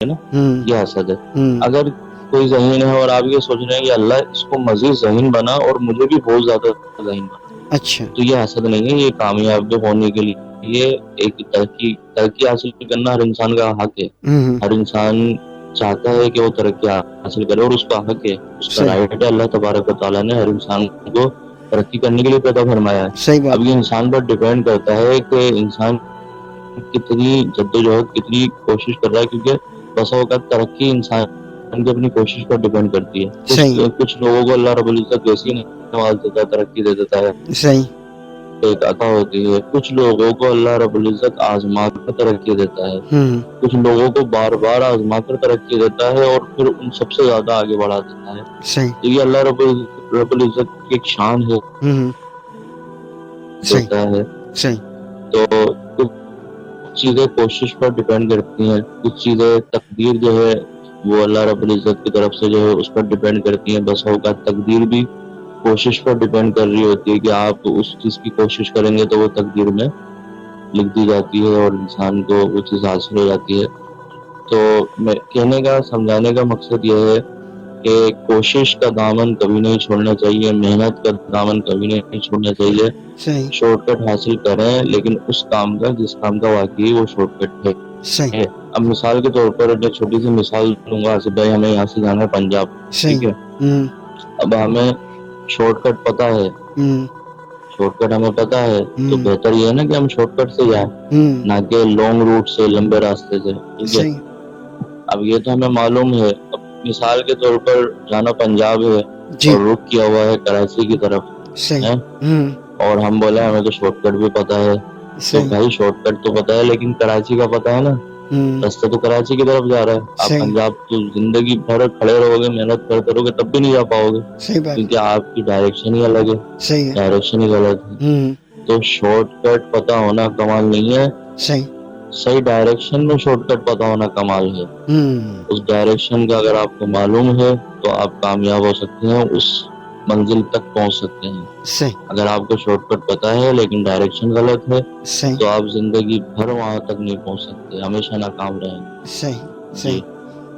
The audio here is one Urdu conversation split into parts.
نا، یہ حسد ہے۔ اگر کوئی ذہین ہے اور آپ یہ سوچ رہے ہیں کہ اللہ اس کو مزید ذہین بنا اور مجھے بھی بہت زیادہ ذہین بنا، اچھا، تو یہ حسد نہیں ہے، یہ کامیاب ہونے کے لیے ایک ترقی حاصل کرنا ہر انسان کا حق ہے۔ ہر انسان چاہتا ہے کہ وہ ترقی حاصل کرے اور اس کا حق ہے، اس کا صحیح، رائٹ ہے۔ اللہ تبارک و تعالیٰ نے ہر انسان کو ترقی کرنے کے لیے پیدا فرمایا ہے۔ صحیح اب بات یہ ہے، انسان پر ڈیپینڈ کرتا ہے کہ انسان کتنی جدوجہد، کتنی کوشش کر رہا ہے، کیونکہ بسا اوقات ترقی انسان کی اپنی کوشش پر ڈیپینڈ کرتی صحیح، ہے۔ کچھ لوگوں کو اللہ رب العزت ویسی نواز دیتا ہے، ترقی دے دیتا ہے، صحیح، ایک عطا ہوتی ہے۔ کچھ لوگوں کو اللہ رب العزت آزما کر ترقی دیتا ہے، کچھ لوگوں کو بار بار آزما کر ترقی دیتا ہے اور پھر ان سب سے زیادہ آگے بڑھا دیتا ہے۔ صحیح، تو یہ اللہ رب العزت کی ایک شان ہے، صحیح، دیتا ہے۔ صحیح، تو کچھ چیزیں کوشش پر ڈیپینڈ کرتی ہیں، کچھ چیزیں تقدیر جو ہے وہ اللہ رب العزت کی طرف سے جو ہے اس پر ڈیپینڈ کرتی ہیں۔ بس اوقات تقدیر بھی کوشش پر ڈیپینڈ کر رہی ہوتی ہے کہ آپ اس چیز کی کوشش کریں گے تو وہ تقدیر میں لکھ دی جاتی ہے اور انسان کو وہ چیز حاصل ہو جاتی ہے۔ تو میں کہنے کا، سمجھانے کا مقصد یہ ہے کہ کوشش کا دامن کبھی نہیں چھوڑنا چاہیے، محنت کا دامن کبھی نہیں چھوڑنا چاہیے۔ صحیح، شارٹ کٹ حاصل کریں، لیکن اس کام کا جس کام کا واقعی وہ شارٹ کٹ ہے۔ صحیح، اب مثال کے طور پر ایک چھوٹی سی مثال دوں گا، آصف بھائی ہمیں یہاں سے جانا ہے پنجاب، ٹھیک صحیح، ہے؟ اب ہمیں شارٹ کٹ پتا ہے، شارٹ کٹ ہمیں پتا ہے، تو بہتر یہ ہے نا کہ ہم شارٹ کٹ سے جائیں، نہ کہ لانگ روٹ سے، لمبے راستے سے، ٹھیک ہے؟ صحیح، اب یہ تو ہمیں معلوم ہے۔ اب مثال کے طور پر جانا پنجاب ہے جی، اور رخ کیا ہوا ہے کراچی کی طرف صحیح، ہے، اور ہم بولے ہمیں تو شارٹ کٹ بھی پتا ہے، تو صحیح، بھائی شارٹ کٹ تو پتا ہے لیکن کراچی کا پتا ہے نا، رستہ تو کراچی کی طرف جا رہا ہے۔ آپ صحیح، پنجاب تو زندگی بھر کھڑے رہو گے، محنت کرتے رہو گے، تب بھی نہیں جا پاؤ گے، صحیح بات ہے، کیونکہ آپ کی ڈائریکشن ہی الگ ہے، صحیح ہے، ڈائریکشن ہی غلط ہے۔ تو شارٹ کٹ پتا ہونا کمال نہیں ہے، صحیح، صحیح ڈائریکشن میں شارٹ کٹ پتا ہونا کمال ہے۔ اس ڈائریکشن کا اگر آپ کو معلوم ہے تو آپ کامیاب ہو سکتے ہیں، اس منزل تک پہنچ سکتے ہیں۔ صحیح، اگر آپ کو شارٹ کٹ پتا ہے لیکن ڈائریکشن غلط ہے صحیح، تو آپ زندگی بھر وہاں تک نہیں پہنچ سکتے، ہمیشہ ناکام رہیں گے۔ صحیح، جی صحیح۔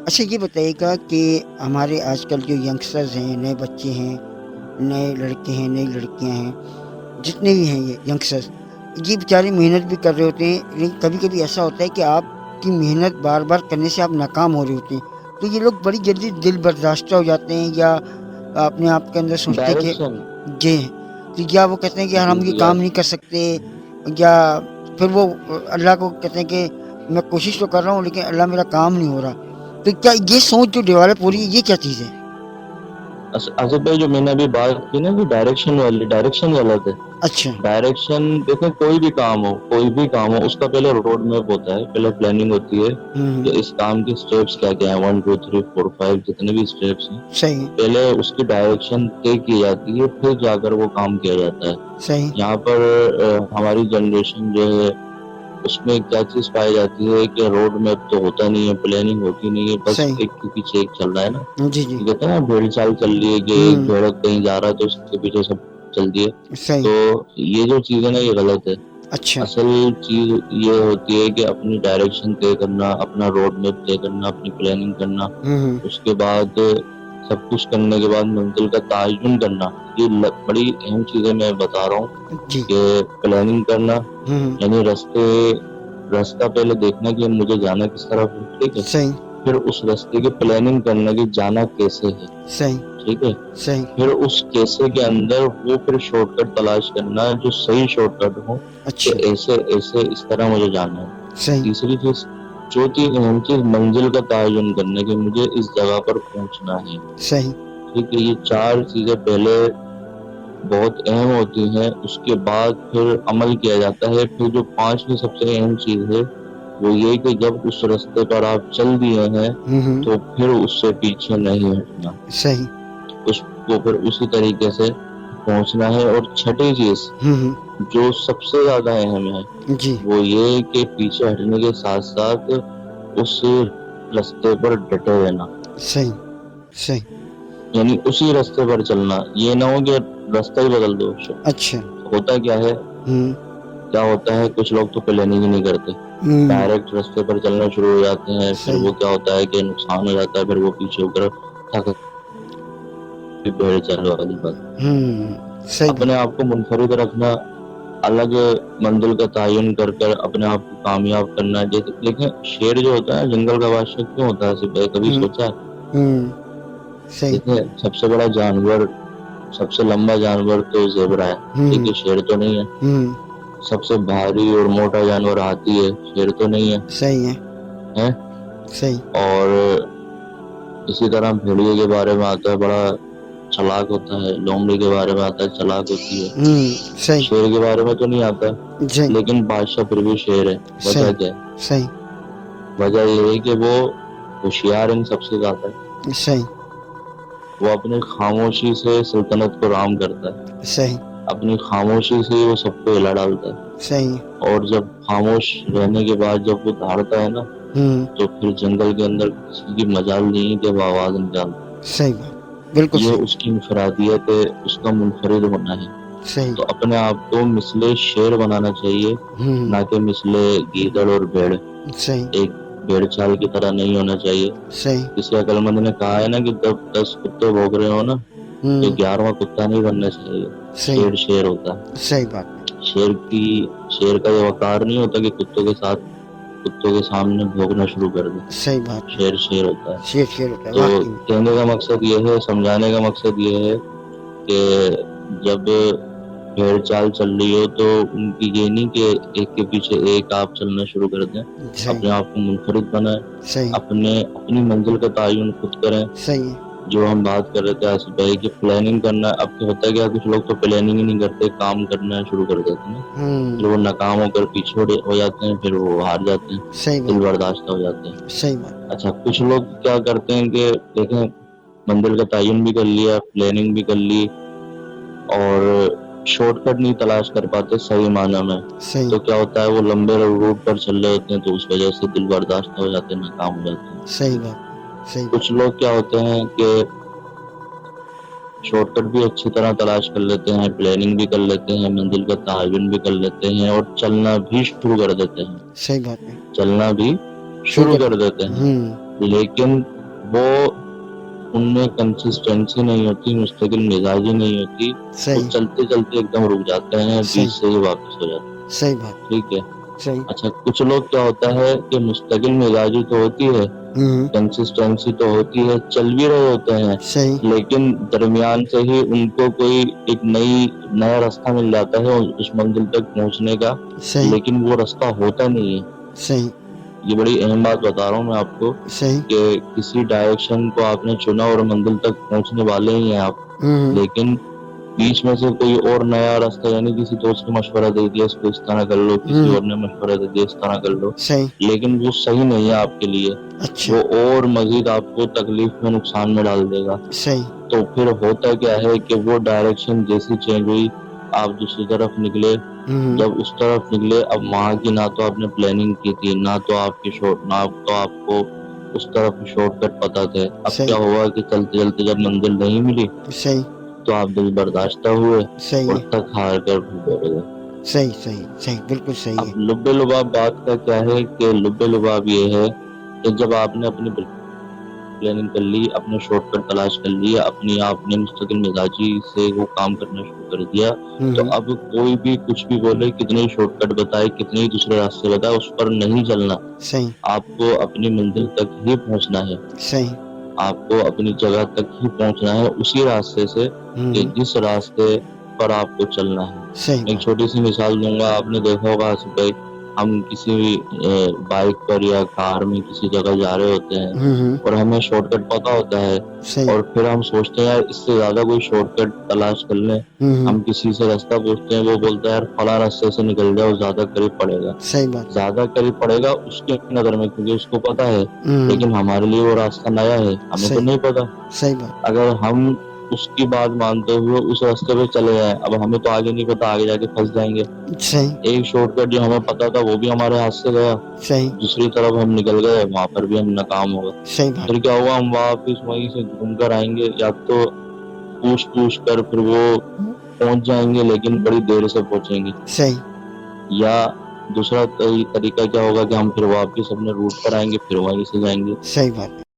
اچھا یہ بتائیے گا کہ ہمارے آج کل جو ینگسٹرز ہیں، نئے بچے ہیں، نئے لڑکے ہیں، نئی لڑکیاں ہیں، جتنے بھی ہیں یہ ینگسٹرز، یہ بیچارے محنت بھی کر رہے ہوتے ہیں، لیکن کبھی کبھی ایسا ہوتا ہے کہ آپ کی محنت بار بار کرنے سے آپ ناکام ہو رہے ہوتے ہیں، تو یہ لوگ بڑی جلدی دل برداشتہ ہو جاتے ہیں، یا اپنے آپ کے اندر سوچتے ہیں کہ ڈائریکشن جی، تو یا وہ کہتے ہیں کہ یار ہم یہ جی کام نہیں کر سکتے، یا پھر وہ اللہ کو کہتے ہیں کہ میں کوشش تو کر رہا ہوں لیکن اللہ میرا کام نہیں ہو رہا، تو کیا یہ سوچ جو ڈیولپ ہو رہی ہے یہ کیا چیز ہے؟ آصف بھائی جو میں نے ابھی بات کی نا کہ ڈائریکشن والی، ڈائریکشن غلط ہے۔ اچھا، ڈائریکشن دیکھیں، کوئی بھی کام ہو اس کا پہلے روڈ میپ ہوتا ہے، پہلے پلاننگ ہوتی ہے کہ اس کام کے سٹیپس کیا کیا ہیں، 1 2 3 4 5 جتنے بھی سٹیپس ہیں، صحیح، پہلے اس کی ڈائریکشن طے کی جاتی ہے، پھر جا کر وہ کام کیا جاتا ہے۔ صحیح، یہاں پر ہماری جنریشن جو ہے اس میں کیا چیز پائی جاتی ہے کہ روڈ میپ تو ہوتا نہیں ہے، پلاننگ ہوتی نہیں ہے، بس صحیح، ایک کے پیچھے ایک چل رہا ہے نا، جی جی، کہتے ہیں نا بھیڑ چال چل رہی ہے کہ ایک بھیڑ کہیں جا رہا ہے تو اس کے پیچھے سب چل دیے۔ صحیح، تو یہ جو چیز ہے نا یہ غلط ہے۔ اچھا، اصل چیز یہ ہوتی ہے کہ اپنی ڈائریکشن طے کرنا، اپنا روڈ میپ طے کرنا، اپنی پلاننگ کرنا، اس کے بعد سب کچھ کرنے کے بعد منزل کا تعین کرنا۔ یہ بڑی اہم چیزیں میں بتا رہا ہوں جی، کہ پلاننگ کرنا یعنی راستہ پہلے دیکھنا کہ مجھے جانا کس طرف ہے، ٹھیک ہے؟ صحیح، پھر اس راستے کی پلاننگ کرنا کہ جانا کیسے ہے، صحیح، ٹھیک ہے؟ صحیح، پھر اس کیسے کے اندر وہ پھر شارٹ کٹ تلاش کرنا جو صحیح شارٹ کٹ ہو، کہ اچھا، ایسے ایسے اس طرح مجھے جانا ہے۔ صحیح، تیسری چیز، چوتھی اہم چیز، منزل کا تعین کرنا کہ مجھے اس جگہ پر پہنچنا ہے، صحیح، ٹھیک ہے؟ یہ 4 چیزیں پہلے بہت اہم ہوتی ہیں، اس کے بعد پھر عمل کیا جاتا ہے۔ پھر جو 5ویں سب سے اہم چیز ہے وہ یہ کہ جب اس راستے پر آپ چل دیے ہیں تو پھر اس سے پیچھے نہیں ہٹنا، صحیح، اس کو پھر اسی طریقے سے پہنچنا ہے۔ اور چھٹی چیز جو سب سے زیادہ اہم ہے جی، وہ یہ کہ پیچھے ہٹنے کے ساتھ ساتھ اس راستے پر ڈٹے رہنا، صحیح، صحیح، یعنی اسی راستے پر چلنا، یہ نہ ہو کہ راستہ ہی بدل دو۔ اچھا، ہوتا کیا ہے، کیا ہوتا ہے، کچھ لوگ تو پلاننگ ہی نہیں کرتے، ڈائریکٹ راستے پر چلنا شروع ہو جاتے ہیں. پھر صحیح. وہ کیا ہوتا ہے کہ نقصان ہو جاتا ہے, پھر وہ پیچھے ہو کر تھک بھیڑ چال والی بات. صحیح اپنے آپ کو منفرد رکھنا, الگ منزل کا تعین کر کر اپنے آپ کو کامیاب کرنا. جیسے دیکھیں شیر جو ہوتا ہے جنگل کا بادشاہ کیوں ہوتا ہے, کبھی سوچا ہے؟ صحیح. دیکھیں سب سے بڑا جانور, سب سے لمبا جانور تو زیبرا ہے, ٹھیک ہے, شیر تو نہیں ہے. سب سے بھاری اور موٹا جانور ہاتھی ہے, شیر تو نہیں ہے. صحیح ہے. صحیح. اور اسی طرح بھیڑیے کے بارے میں آتا ہے بڑا چلاک ہوتا ہے, لومڑی کے بارے میں آتا ہے چلاک ہوتی ہے, صحیح. شیر کے بارے میں تو نہیں آتا, صحیح. لیکن بادشاہ پھر بھی شیر ہے. وجہ کیا ہے؟ صحیح. وجہ یہ ہے کہ وہ ہوشیار ان سب سے زیادہ ہے. صحیح. وہ اپنی خاموشی سے سلطنت کو رام کرتا ہے. صحیح. اپنی خاموشی سے وہ سب کو ہلا ڈالتا ہے. صحیح. اور جب خاموش رہنے کے بعد جب وہ دھاڑتا ہے نا, تو پھر جنگل کے اندر کسی کی مجال نہیں کہ وہ آواز نکالتا. صحیح بات, بالکل یہ صحیح. اس کی انفرادیت ہے, اس کا منفرد ہونا ہے. صحیح. تو اپنے آپ کو مثل شیر بنانا چاہیے, نہ کہ مثل گیدڑ اور بھیڑ. صحیح. ایک بھیڑ چال کی طرح نہیں ہونا چاہیے. صحیح. کسی عقل مند نے کہا ہے نا کہ جب 10 کتے بھوگ رہے ہو نا, تو 11واں کتا نہیں بننا چاہیے. شیر شیر ہوتا ہے. صحیح بات. شیر کا یہ وقار نہیں ہوتا کہ کتوں کے سامنے بھوگنا شروع کر دے. صحیح بات. شیر شیر ہوتا ہے. شیر شیر ہوتا ہے. تو کہنے کا مقصد یہ ہے, سمجھانے کا مقصد یہ ہے کہ جب بھیڑ چال چل رہی ہو تو ان کی یہ نہیں کہ ایک کے پیچھے ایک آپ چلنا شروع کر دیں. اپنے آپ کو منفرد بنائیں, اپنی منزل کا تعین خود کریں. صحیح. جو ہم بات کر رہے تھے آصف بھائی کہ پلاننگ کرنا, اب تو ہوتا ہے کیا کچھ لوگ تو پلاننگ ہی نہیں کرتے, کام کرنا شروع کر دیتے ہیں, پھر وہ ناکام ہو کر پیچھے ہو جاتے ہیں, پھر وہ ہار جاتے ہیں, دل برداشتہ ہو جاتے ہیں. صحیح بات. اچھا, کچھ لوگ کیا کرتے ہیں کہ دیکھیں منزل کا تعین بھی کر لیا, پلاننگ بھی کر لی, اور شارٹ کٹ نہیں تلاش کر پاتے صحیح معنی میں, تو کیا ہوتا ہے وہ لمبے روٹ پر چل رہے ہوتے ہیں, تو اس وجہ سے دل برداشتہ ہو جاتے ہیں, ناکام ہو جاتے ہیں. صحیح بات. کچھ لوگ کیا ہوتے ہیں کہ شارٹ کٹ بھی اچھی طرح تلاش کر لیتے ہیں, پلاننگ بھی کر لیتے ہیں, منزل کا تعین بھی کر لیتے ہیں, اور چلنا بھی شروع کر دیتے ہیں. صحیح بات ہے. چلنا بھی شروع کر دیتے ہیں, لیکن وہ ان میں کنسسٹنسی نہیں ہوتی, مستقل مزاجی نہیں ہوتی. وہ چلتے چلتے ایک دم رک جاتے ہیں, بیچ سے ہی واپس ہو جاتے ہیں. صحیح بات. ٹھیک ہے. اچھا, کچھ لوگ کیا ہوتا ہے کہ مستقل مزاجی تو ہوتی ہے, کنسسٹنسی تو ہوتی ہے, چل بھی رہے ہوتے ہیں, لیکن درمیان سے ہی ان کو کوئی ایک نیا راستہ مل جاتا ہے اس منزل تک پہنچنے کا, لیکن وہ راستہ ہوتا نہیں ہے. یہ بڑی اہم بات بتا رہا ہوں میں آپ کو کہ کسی ڈائریکشن کو آپ نے چنا اور منزل تک پہنچنے والے ہی ہیں آپ, لیکن بیچ میں سے کوئی اور نیا راستہ, یعنی کسی دوست نے مشورہ دے دیا اس کو اس طرح کر لو, کسی اور نے مشورہ دے دیا اس طرح کر لو, لیکن وہ صحیح نہیں ہے آپ کے لیے, وہ اور مزید آپ کو تکلیف میں, نقصان میں ڈال دے گا. تو پھر ہوتا کیا ہے کہ وہ ڈائریکشن جیسی چینج ہوئی, آپ دوسری طرف نکلے, جب اس طرف نکلے, اب وہاں کی نہ تو آپ نے پلاننگ کی تھی, نہ تو آپ کو اس طرف شارٹ کٹ پتا تھے. اب کیا ہوا کہ چلتے چلتے جب منزل نہیں ملی تو آپ دل برداشتہ ہوئے اور تک ہار کر بیٹھ گئے. صحیح, بالکل صحیح ہے. اب لب لباب بات کا کیا ہے کہ لب لباب یہ ہے کہ جب آپ نے اپنی پلاننگ کر لی, اپنے شارٹ کٹ تلاش کر لیا, آپ نے مستقل مزاجی سے وہ کام کرنا شروع کر دیا, تو اب کوئی بھی کچھ بھی بولے, کتنے شارٹ کٹ بتائے, کتنے دوسرے راستے بتائے, اس پر نہیں چلنا. آپ کو اپنی منزل تک ہی پہنچنا ہے, آپ کو اپنی جگہ تک ہی پہنچنا ہے, اسی راستے سے کہ جس راستے پر آپ کو چلنا ہے. ایک چھوٹی سی مثال دوں گا, آپ نے دیکھا ہوگا آصف بھائی, ہم کسی بائک پر یا کار میں کسی جگہ جا رہے ہوتے ہیں اور ہمیں شارٹ کٹ پتا ہوتا ہے, اور پھر ہم سوچتے ہیں یار اس سے زیادہ کوئی شارٹ کٹ تلاش کر لیں. ہم کسی سے راستہ پوچھتے ہیں, وہ بولتا ہے یار فلاں راستے سے نکل جاؤ, زیادہ قریب پڑے گا. زیادہ قریب پڑے گا اس کے نظر میں, کیونکہ اس کو پتا ہے, لیکن ہمارے لیے وہ راستہ نیا ہے, ہمیں تو نہیں پتا. اگر ہم اس کی بات مانتے ہوئے اس راستے پہ چلے جائیں, اب ہمیں تو آگے نہیں پتا, آگے جا کے پھنس جائیں گے. ایک شارٹ کٹ جو ہمیں پتا تھا وہ بھی ہمارے ہاتھ سے گیا, دوسری طرف ہم نکل گئے, وہاں پر بھی ہم ناکام ہو گئے. پھر کیا ہوا, ہم واپس وہیں سے گھوم کر آئیں گے, یا تو پوچھ کر پھر وہ پہنچ جائیں گے, لیکن بڑی دیر سے پہنچیں گے, یا دوسرا طریقہ کیا ہوگا کہ ہم پھر واپس اپنے روٹ پر آئیں گے، پھر وہیں سے جائیں گے. صحیح بات ہے.